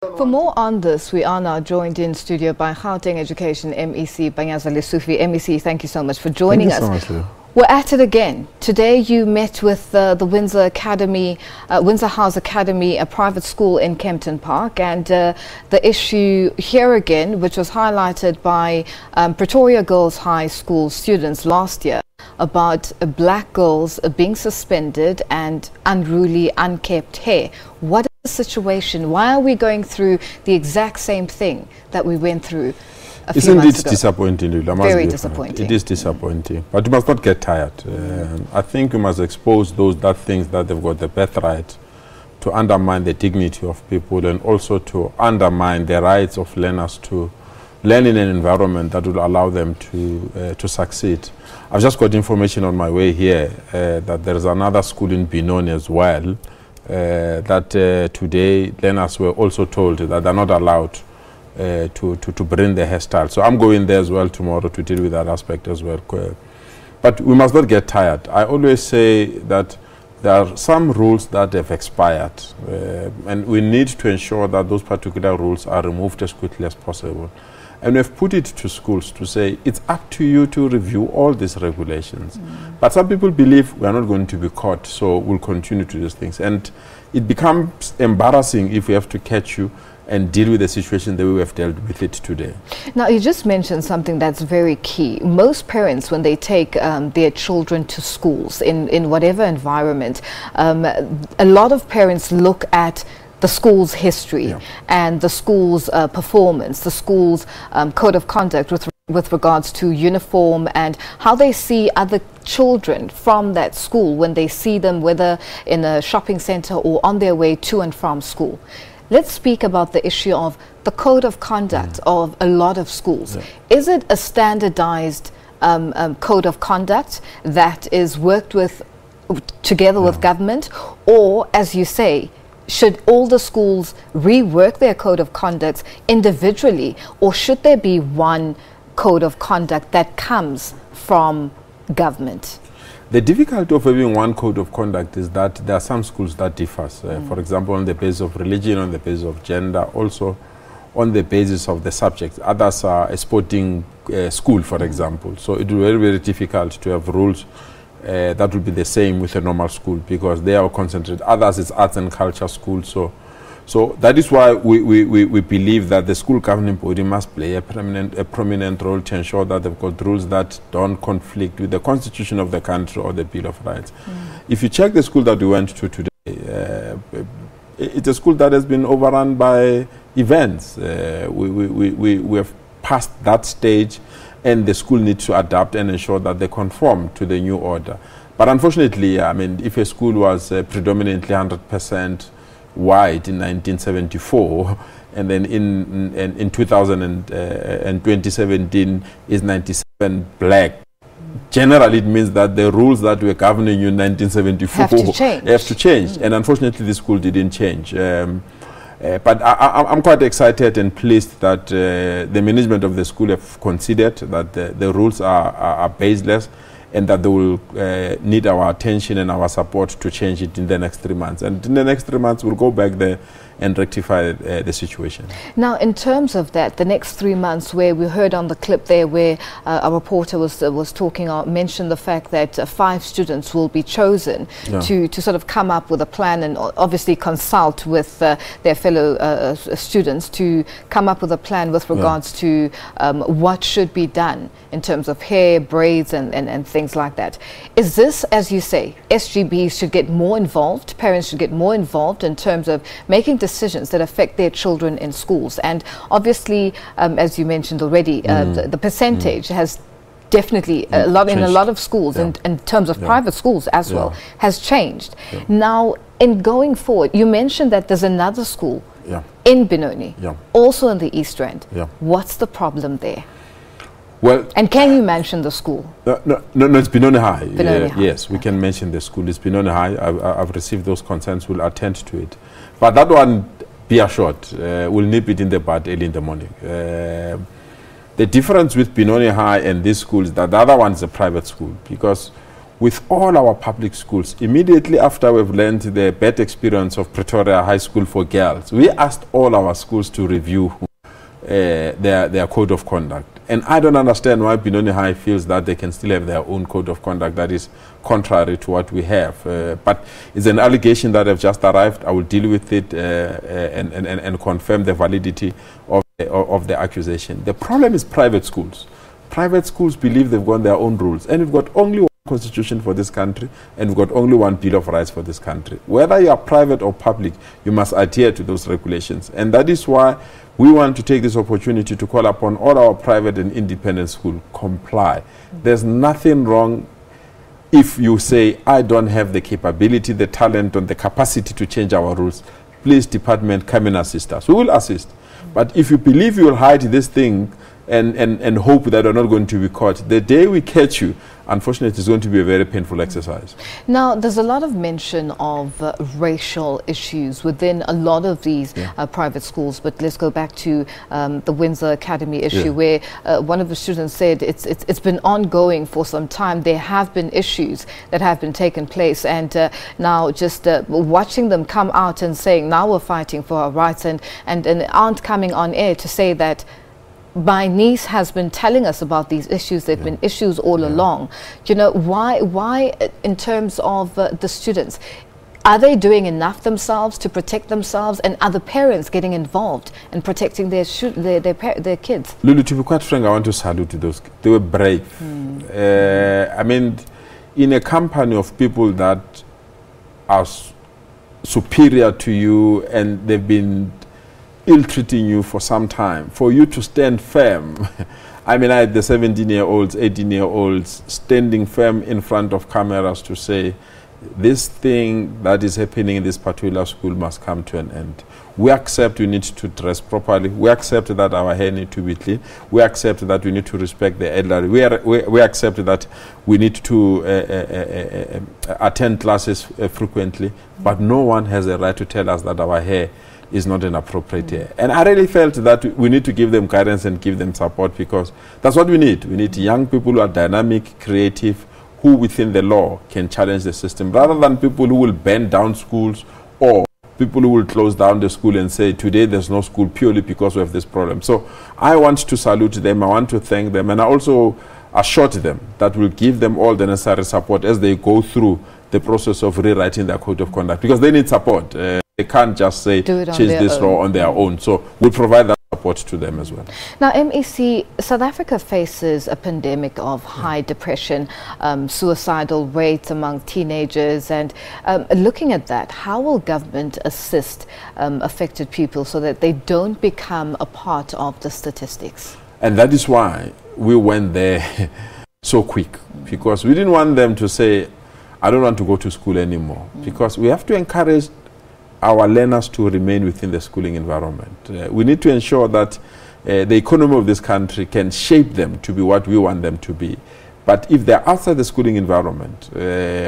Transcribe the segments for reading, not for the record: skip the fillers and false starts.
For more on this, we are now joined in studio by Gauteng Education MEC Panyaza Lesufi. MEC, thank you so much for joining us. Thank you so much, Lou. We're at it again. Today you met with the Windsor Academy, Windsor House Academy, a private school in Kempton Park, and the issue here again, which was highlighted by Pretoria Girls High School students last year, about black girls being suspended and unruly, unkept hair. What is the situation? Why are we going through the exact same thing that we went through a few months ago? Isn't it disappointing, Lula? Very disappointing. It is disappointing. But you must not get tired. I think you must expose those that think that they've got the birthright to undermine the dignity of people and also to undermine the rights of learners to learn in an environment that will allow them to succeed. I've just got information on my way here that there is another school in Benoni as well, that today learners were also told that they're not allowed to bring their hairstyle. So I'm going there as well tomorrow to deal with that aspect as well. But we must not get tired. I always say that there are some rules that have expired, and we need to ensure that those particular rules are removed as quickly as possible. And we've put it to schools to say, it's up to you to review all these regulations. But some people believe we are not going to be caught, so we'll continue to do these things. And it becomes embarrassing if we have to catch you and deal with the situation the way we have dealt with it today. Now, you just mentioned something that's very key. Most parents, when they take their children to schools, in whatever environment, a lot of parents look at the school's history and the school's performance, the school's code of conduct with regards to uniform and how they see other children from that school when they see them, whether in a shopping center or on their way to and from school. Let's speak about the issue of the code of conduct of a lot of schools. Is it a standardized code of conduct that is worked with together with government, or, as you say, should all the schools rework their code of conduct individually, or should there be one code of conduct that comes from government? The difficulty of having one code of conduct is that there are some schools that differ. For example, on the basis of religion, on the basis of gender, also on the basis of the subjects. Others are a sporting school, for example. So it will be very, very difficult to have rules that will be the same with a normal school because they are concentrated. Others is arts and culture school. So that is why we believe that the school governing body must play a prominent role to ensure that they've got rules that don't conflict with the constitution of the country or the Bill of Rights. If you check the school that we went to today, it's a school that has been overrun by events. We have passed that stage, and the school needs to adapt and ensure that they conform to the new order. But unfortunately, I mean, if a school was predominantly 100% white in 1974, and then in 2017 is 97 black, generally it means that the rules that were governing you in 1974 have to change. And unfortunately, the school didn't change. But I'm quite excited and pleased that the management of the school have considered that the rules are baseless and that they will need our attention and our support to change it in the next 3 months. And in the next 3 months, we'll go back there and rectify the situation. Now, in terms of that, the next 3 months, where we heard on the clip there where a reporter was talking, mentioned the fact that 5 students will be chosen to sort of come up with a plan and obviously consult with their fellow students to come up with a plan with regards to what should be done in terms of hair, braids and things like that. Is this, as you say, SGBs should get more involved, parents should get more involved in terms of making decisions that affect their children in schools? And obviously, as you mentioned already, the percentage has definitely in a lot of schools, in terms of private schools as well, has changed. Now, in going forward, you mentioned that there's another school in Benoni, also in the East Rand. What's the problem there? Well, and can you mention the school? No, it's Benoni High. Benoni High. Yes, we can mention the school. It's Benoni High. I've received those concerns. We'll attend to it. But that one, be assured, we'll nip it in the bud early in the morning. The difference with Benoni High and this school is that the other one is a private school, because with all our public schools, immediately after we've learned the bad experience of Pretoria High School for girls, we asked all our schools to review their code of conduct. And I don't understand why Benoni High feels that they can still have their own code of conduct that is contrary to what we have. But it's an allegation that have just arrived. I will deal with it and confirm the validity of the accusation. The problem is private schools. Private schools believe they've got their own rules, and we've got only one constitution for this country, and we've got only one Bill of Rights for this country. Whether you are private or public, you must adhere to those regulations. And that is why we want to take this opportunity to call upon all our private and independent schools, comply. There's nothing wrong if you say, I don't have the capability, the talent, and the capacity to change our rules. Please, department, come and assist us. We will assist. But if you believe you will hide this thing and hope that you're not going to be caught, the day we catch you, unfortunately, it's going to be a very painful exercise. Now, there's a lot of mention of racial issues within a lot of these private schools, but let's go back to the Windsor Academy issue, where one of the students said it's been ongoing for some time. There have been issues that have been taking place, and now just watching them come out and saying, now we're fighting for our rights, and aren't coming on air to say that my niece has been telling us about these issues. There have been issues all along. You know, why in terms of the students, are they doing enough themselves to protect themselves, and are the parents getting involved in protecting their kids? Lulu, to be quite frank, I want to salute those. They were brave. I mean, in a company of people that are superior to you and they've been ill-treating you for some time, for you to stand firm. I mean, I had the 17-year-olds, 18-year-olds standing firm in front of cameras to say, this thing that is happening in this particular school must come to an end. We accept we need to dress properly. We accept that our hair needs to be clean. We accept that we need to respect the elderly. We accept that we need to attend classes frequently. But no one has a right to tell us that our hair is not an appropriate hair. And I really felt that we need to give them guidance and give them support, because that's what we need. We need young people who are dynamic, creative, who within the law can challenge the system, rather than people who will burn down schools or people who will close down the school and say, today there's no school purely because we have this problem. So I want to salute them, I want to thank them, and I also assured them that we'll give them all the necessary support as they go through the process of rewriting their code of conduct, because they need support. They can't just say, change this law on their own. So we'll provide that support to them as well. Now, MEC, South Africa faces a pandemic of high depression, suicidal rates among teenagers, and looking at that, how will government assist affected pupils so that they don't become a part of the statistics? And that is why we went there so quick, because we didn't want them to say, I don't want to go to school anymore, because we have to encourage our learners to remain within the schooling environment. We need to ensure that the economy of this country can shape them to be what we want them to be. But if they're outside the schooling environment,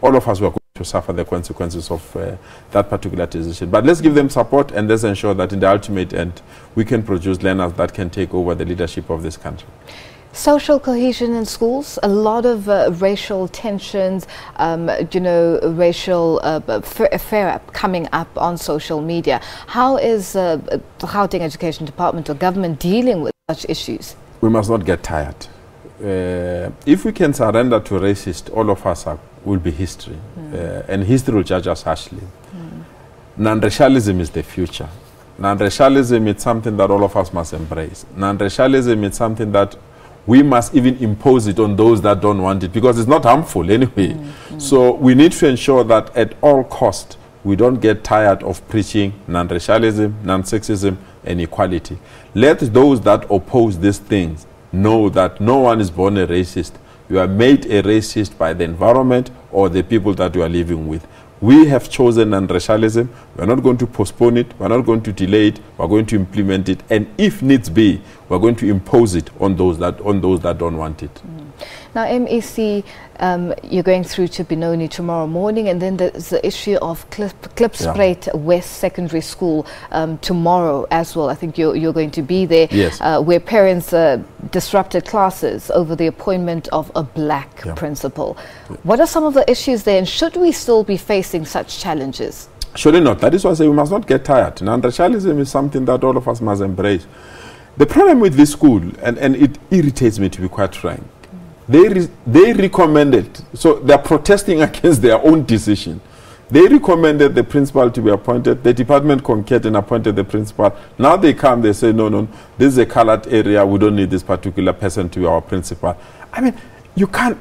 all of us were going to suffer the consequences of that particular decision. But let's give them support, and let's ensure that in the ultimate end, we can produce learners that can take over the leadership of this country. Social cohesion in schools, a lot of racial tensions, you know, racial fear coming up on social media. How is the Gauteng Education Department or government dealing with such issues? We must not get tired. If we can surrender to racist, all of us will be history, and history will judge us harshly. Non-racialism is the future. Non-racialism is something that all of us must embrace. Non-racialism is something that we must even impose it on those that don't want it, because it's not harmful anyway. So we need to ensure that at all costs, we don't get tired of preaching non-racialism, non-sexism, and equality. Let those that oppose these things know that no one is born a racist. You are made a racist by the environment or the people that you are living with. We have chosen non-racialism. We're not going to postpone it. We're not going to delay it. We're going to implement it. And if needs be, we're going to impose it on those that don't want it. Now, MEC, you're going through to Benoni tomorrow morning, and then there's the issue of Klipspruit West Secondary School tomorrow as well. I think you're going to be there, yes. Where parents disrupted classes over the appointment of a black principal. What are some of the issues there, and should we still be facing such challenges? Surely not. That is why I say we must not get tired. Non-racialism is something that all of us must embrace. The problem with this school, and it irritates me to be quite frank, they recommended, so they're protesting against their own decision. They recommended the principal to be appointed. The department concurred and appointed the principal. Now they come, they say, no, this is a colored area. We don't need this particular person to be our principal. I mean, you can't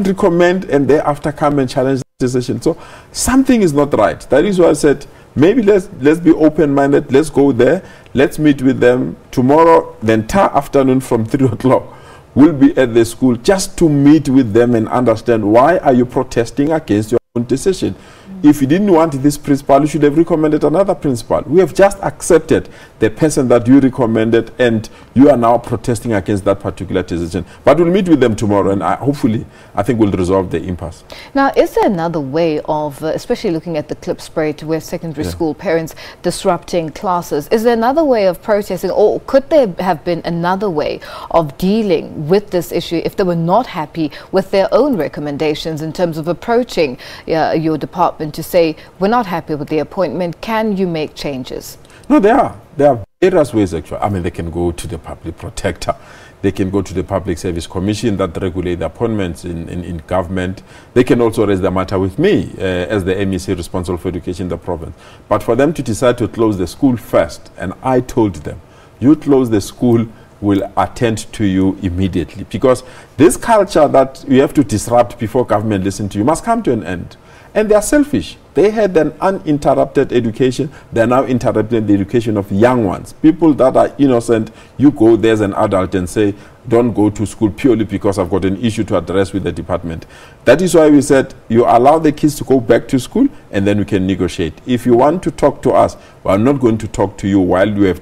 recommend and thereafter come and challenge the decision. So something is not right. That is why I said, maybe let's be open-minded. Let's go there. Let's meet with them tomorrow. The entire afternoon from 3 o'clock. We'll be at the school just to meet with them and understand why are you protesting against your own decision. If you didn't want this principal, you should have recommended another principal. We have just accepted the person that you recommended, and you are now protesting against that particular decision. But we'll meet with them tomorrow, and hopefully, I think we'll resolve the impasse. Now, is there another way of, especially looking at the Klipspruit West Secondary School, parents disrupting classes, is there another way of protesting, or could there have been another way of dealing with this issue if they were not happy with their own recommendations in terms of approaching your department to say, we're not happy with the appointment, can you make changes? No, there are various ways actually. I mean, they can go to the public protector, they can go to the Public Service Commission that regulate the appointments in government. They can also raise the matter with me as the MEC responsible for education in the province. But for them to decide to close the school first, and I told them, you close the school, will attend to you immediately, because this culture that you have to disrupt before government listen to you must come to an end. And they are selfish. They had an uninterrupted education. They are now interrupting the education of young ones. People that are innocent, you go there as an adult and say, don't go to school purely because I've got an issue to address with the department. That is why we said, you allow the kids to go back to school and then we can negotiate. If you want to talk to us, we are not going to talk to you while you are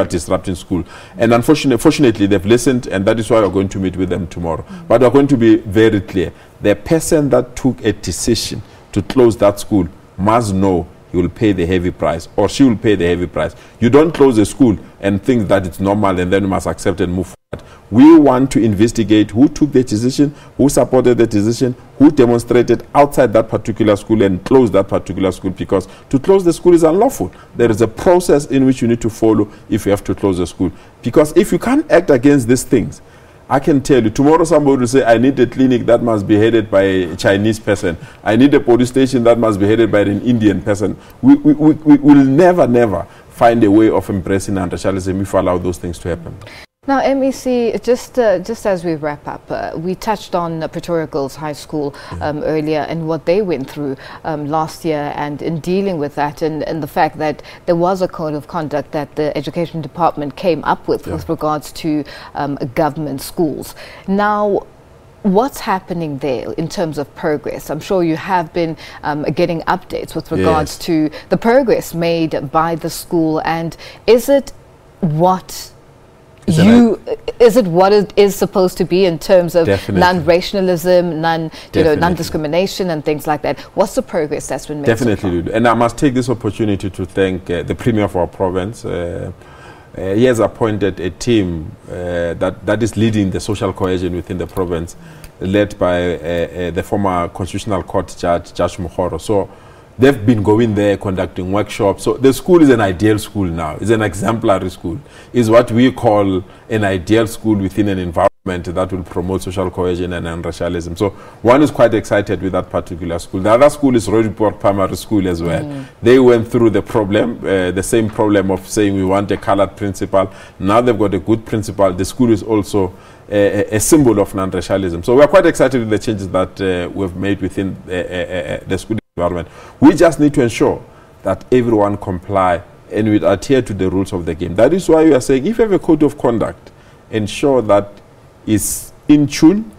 disrupting school. And unfortunately, they've listened, and that is why we're going to meet with them tomorrow. But we're going to be very clear. The person that took a decision to close that school must know he will pay the heavy price, or she will pay the heavy price. You don't close a school and think that it's normal and then you must accept and move forward. We want to investigate who took the decision, who supported the decision, who demonstrated outside that particular school and closed that particular school, because to close the school is unlawful. There is a process in which you need to follow if you have to close the school. Because if you can't act against these things, I can tell you, tomorrow somebody will say, I need a clinic that must be headed by a Chinese person. I need a police station that must be headed by an Indian person. We will never find a way of embracing anti-racialism if we allow those things to happen. Now, MEC, just as we wrap up, we touched on Pretoria Girls High School earlier and what they went through last year, and in dealing with that, and the fact that there was a code of conduct that the Education Department came up with regards to government schools. Now, what's happening there in terms of progress? I'm sure you have been getting updates with regards to the progress made by the school, and is it what it is supposed to be in terms of non-racialism, non-discrimination and things like that? What's the progress that's been made? Definitely, and I must take this opportunity to thank the Premier of our province. He has appointed a team that is leading the social cohesion within the province, led by the former Constitutional Court Judge Mukhoro. So they've been going there, conducting workshops. So the school is an ideal school now. It's an exemplary school. It's what we call an ideal school within an environment that will promote social cohesion and racialism. So one is quite excited with that particular school. The other school is Roadport Primary School as well. They went through the problem, the same problem of saying we want a colored principal. Now they've got a good principal. The school is also a symbol of non-racialism. So we're quite excited with the changes that we've made within the school environment. We just need to ensure that everyone comply and we adhere to the rules of the game. That is why we are saying, if you have a code of conduct, ensure that is in tune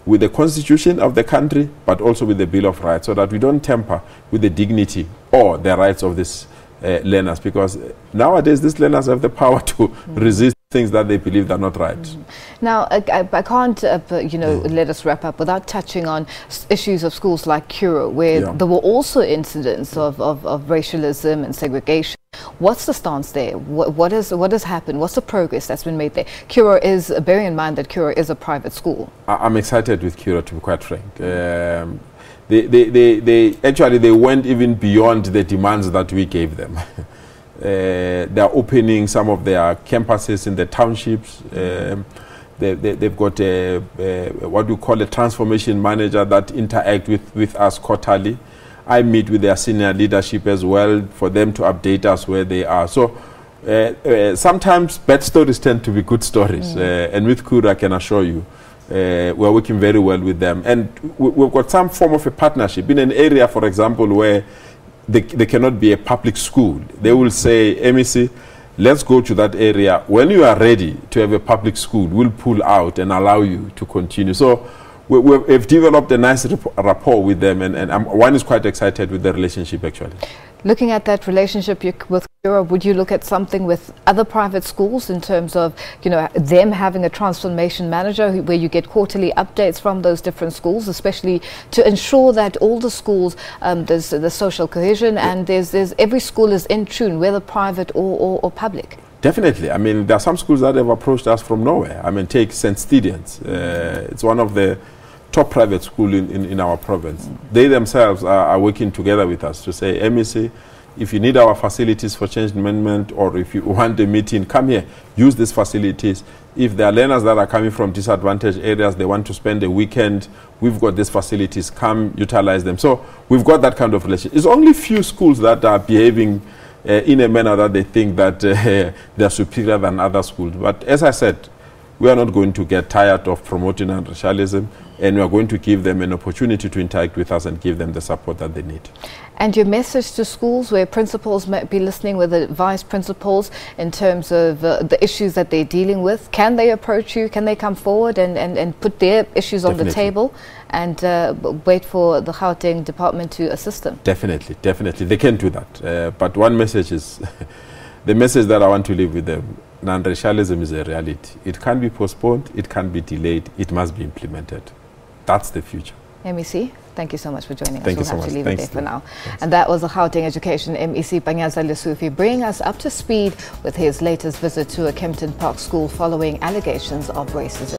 with the constitution of the country, but also with the Bill of Rights, so that we don't tamper with the dignity or the rights of these learners, because nowadays these learners have the power to resist things that they believe are not right. Now, I can't, let us wrap up without touching on issues of schools like Kuro, where there were also incidents of racialism and segregation. What's the stance there? What has happened? What's the progress that's been made there? Kuro is, bearing in mind that Kuro is a private school. I'm excited with Kuro, to be quite frank. They went even beyond the demands that we gave them. They're opening some of their campuses in the townships. They've got what we call a transformation manager that interact with us quarterly. I meet with their senior leadership as well for them to update us where they are. So sometimes bad stories tend to be good stories. And with Kuro, I can assure you, we're working very well with them. And we've got some form of a partnership in an area, for example, where they cannot be a public school. They will say, MEC, let's go to that area. When you are ready to have a public school, we'll pull out and allow you to continue. So we've developed a nice rapport with them, and one is quite excited with the relationship, actually. Looking at that relationship with Kuro, would you look at something with other private schools in terms of, them having a transformation manager where you get quarterly updates from those different schools, especially to ensure that all the schools, there's the social cohesion and there's every school is in tune, whether private or public? Definitely. I mean, there are some schools that have approached us from nowhere. I mean, take St. Stephen's. It's one of the top private school in our province. They themselves are working together with us to say, MEC, if you need our facilities for change amendment, or if you want a meeting, come here, use these facilities. If there are learners that are coming from disadvantaged areas, they want to spend a weekend, we've got these facilities, come utilize them. So we've got that kind of relationship. It's only few schools that are behaving in a manner that they think that they're superior than other schools. But as I said, we are not going to get tired of promoting racialism, and we are going to give them an opportunity to interact with us and give them the support that they need. And your message to schools where principals might be listening, with the vice principals, in terms of the issues that they're dealing with, can they approach you? Can they come forward and put their issues on the table and wait for the Gauteng department to assist them? Definitely, definitely. They can do that. But one message is, the message that I want to leave with them, non-racialism is a reality. It can't be postponed, it can't be delayed, it must be implemented. That's the future. MEC, thank you so much for joining us. Thank you so much. We'll have to leave it there for now. Thanks. And that was the Gauteng Education MEC Panyaza Lesufi, bringing us up to speed with his latest visit to a Kempton Park School following allegations of racism.